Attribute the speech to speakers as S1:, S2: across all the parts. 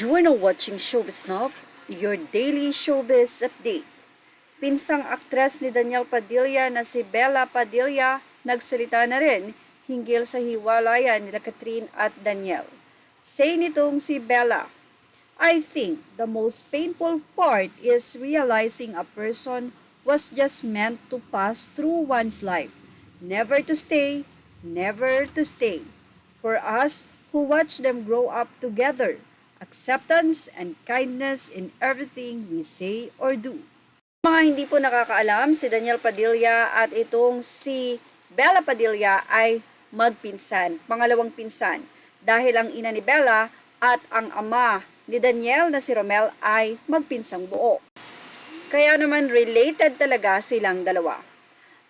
S1: You are now watching Showbiz Snob, your daily showbiz update. Pinsang aktres ni Daniel Padilla na si Bella Padilla nagsalita na rin hinggil sa hiwalayan nila Catherine at Daniel. Say nitong si Bella, I think the most painful part is realizing a person was just meant to pass through one's life, never to stay, never to stay. For us who watch them grow up together, acceptance and kindness in everything we say or do. Mga hindi po nakakaalam, si Daniel Padilla at itong si Bella Padilla ay magpinsan, pangalawang pinsan. Dahil ang ina ni Bella at ang ama ni Daniel na si Romel ay magpinsang buo. Kaya naman related talaga silang dalawa.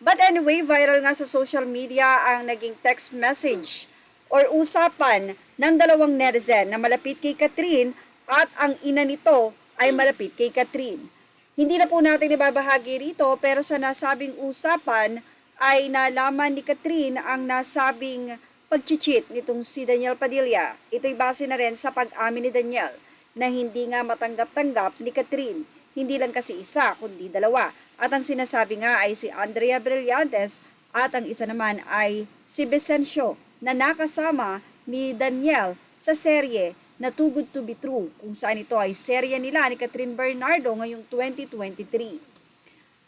S1: But anyway, viral nga sa social media ang naging text message or usapan ng dalawang netizen na malapit kay Catherine at ang ina nito ay malapit kay Catherine. Hindi na po natin ibabahagi rito pero sa nasabing usapan ay nalaman ni Catherine ang nasabing pag-cheat nitong si Daniel Padilla. Ito'y base na rin sa pag-amin ni Daniel na hindi nga matanggap-tanggap ni Catherine. Hindi lang kasi isa kundi dalawa. At ang sinasabi nga ay si Andrea Brillantes at ang isa naman ay si Vicencio na nakasama ni Daniel sa serye na Too Good to be True, kung saan ito ay serye nila ni Catherine Bernardo ngayong 2023.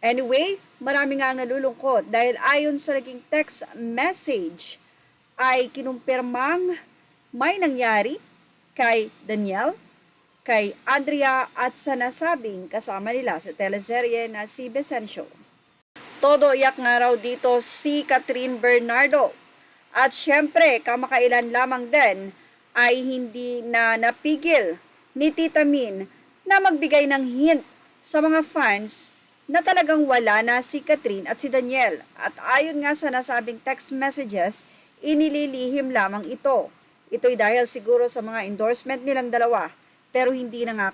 S1: Anyway, marami nga ang nalulungkot dahil ayon sa naging text message ay kinumpirmang may nangyari kay Daniel, kay Andrea at sa nasabing kasama nila sa teleserye na si Vicencio. Todo iyak nga raw dito si Catherine Bernardo. At syempre, kamakailan lamang din ay hindi na napigil ni Tita Min na magbigay ng hint sa mga fans na talagang wala na si Catherine at si Daniel. At ayon nga sa nasabing text messages, inililihim lamang ito. Ito'y dahil siguro sa mga endorsement nilang dalawa, pero hindi na nga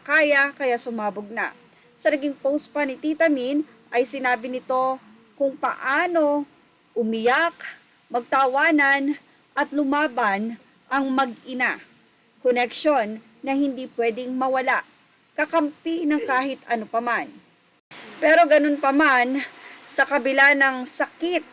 S1: kaya sumabog na. Sa naging post pa ni Tita Min ay sinabi nito kung paano umiyak, magtawanan at lumaban ang mag-ina. Connection na hindi pwedeng mawala. Kakampi ng kahit ano paman. Pero ganun paman, sa kabila ng sakit,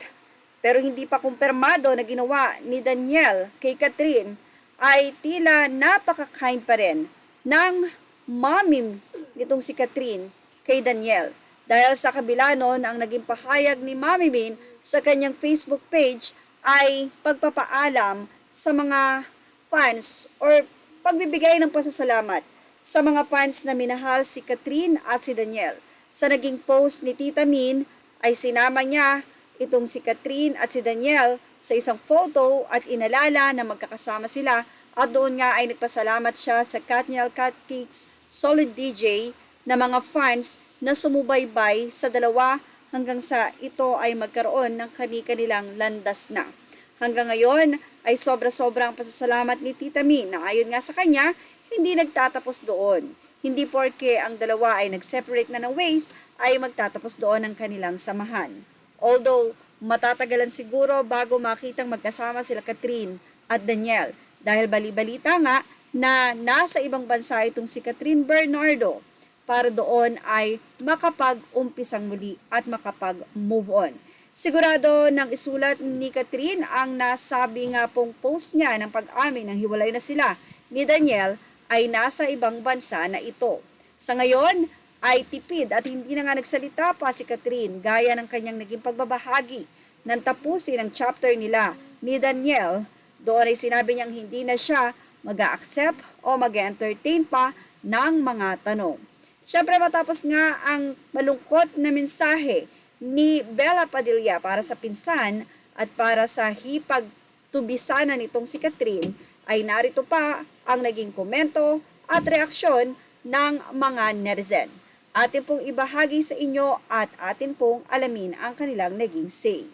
S1: pero hindi pa kumpirmado na ginawa ni Daniel kay Catherine, ay tila napaka-kind pa rin ng mommy nitong si Catherine kay Daniel. Dahil sa kabila nun, ang naging pahayag ni Mami Min sa kanyang Facebook page ay pagpapaalam sa mga fans or pagbibigay ng pasasalamat sa mga fans na minahal si Catherine at si Daniel. Sa naging post ni Tita Min ay sinama niya itong si Catherine at si Daniel sa isang photo at inalala na magkakasama sila at doon nga ay nagpasalamat siya sa Katniel Cupcakes Solid DJ na mga fans na sumubaybay sa dalawa hanggang sa ito ay magkaroon ng kani-kanilang landas na. Hanggang ngayon ay sobra-sobra ang pasasalamat ni Tita Min na ayon nga sa kanya, hindi nagtatapos doon. Hindi porke ang dalawa ay nag-separate na ng ways ay magtatapos doon ang kanilang samahan. Although matatagalan siguro bago makitang magkasama sila Catherine at Daniel dahil bali-balita nga na nasa ibang bansa itong si Catherine Bernardo para doon ay makapag-umpisang muli at makapag-move on. Sigurado nang isulat ni Catherine ang nasabi nga pong post niya ng pag-amin ng hiwalay na sila ni Daniel ay nasa ibang bansa na ito. Sa ngayon ay tipid at hindi na nga nagsalita pa si Catherine gaya ng kanyang naging pagbabahagi ng tapusin ang chapter nila ni Daniel. Doon ay sinabi niyang hindi na siya mag-a-accept o mag-entertain pa ng mga tanong. Siyempre matapos nga ang malungkot na mensahe ni Bella Padilla para sa pinsan at para sa hipag-tubisana nitong si Catherine ay narito pa ang naging komento at reaksyon ng mga netizen. Atin pong ibahagi sa inyo at atin pong alamin ang kanilang naging say.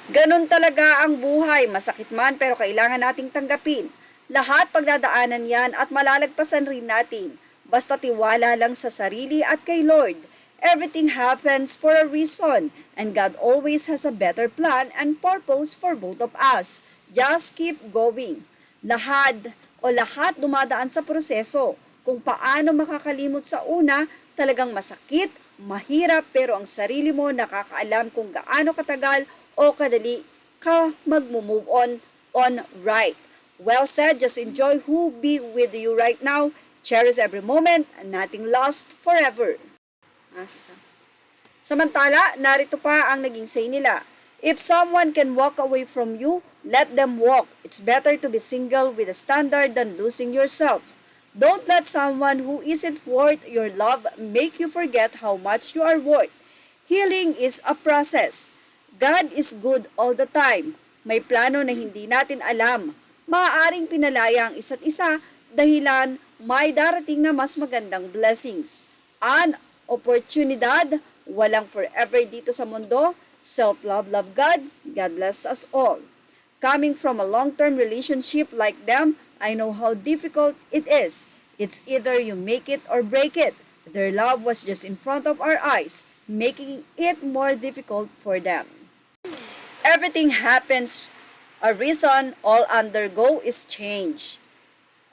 S1: Ganun talaga ang buhay, masakit man pero kailangan nating tanggapin. Lahat pagdadaanan yan at malalagpasan rin natin. Basta tiwala lang sa sarili at kay Lord. Everything happens for a reason, and God always has a better plan and purpose for both of us. Just keep going. Lahat dumadaan sa proseso. kung paano makakalimot sa una, talagang masakit, mahirap, pero ang sarili mo nakakaalam kung gaano katagal o kadali ka mag-move on right. Well said, just enjoy who be with you right now. Cherish every moment, nothing lost forever. Samantala, narito pa ang naging say nila. If someone can walk away from you, let them walk. It's better to be single with a standard than losing yourself. Don't let someone who isn't worth your love make you forget how much you are worth. Healing is a process. God is good all the time. May plano na hindi natin alam. Maaaring pinalaya ang isa't isa dahilan may darating na mas magandang blessings. An oportunidad, walang forever dito sa mundo. Self-love, love God. God bless us all. Coming from a long-term relationship like them, I know how difficult it is. It's either you make it or break it. Their love was just in front of our eyes, making it more difficult for them. Everything happens. A reason all undergo is change.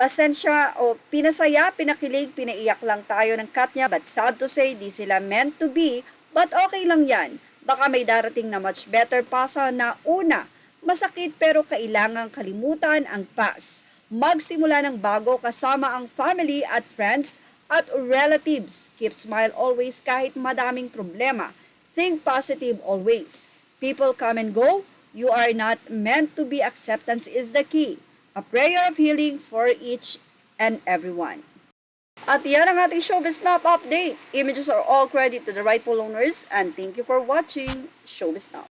S1: Pasensya o pinasaya, pinakilig, pinaiyak lang tayo ng Katnya, but sad to say, di sila meant to be, but okay lang yan. Baka may darating na much better pa sa nauna. Masakit pero kailangang kalimutan ang past. Magsimula ng bago kasama ang family at friends at relatives. Keep smile always kahit madaming problema. Think positive always. People come and go. You are not meant to be. Acceptance is the key. A prayer of healing for each and everyone. At yan ang ating Showbiz Snap update. Images are all credit to the rightful owners, and thank you for watching Showbiz Snap.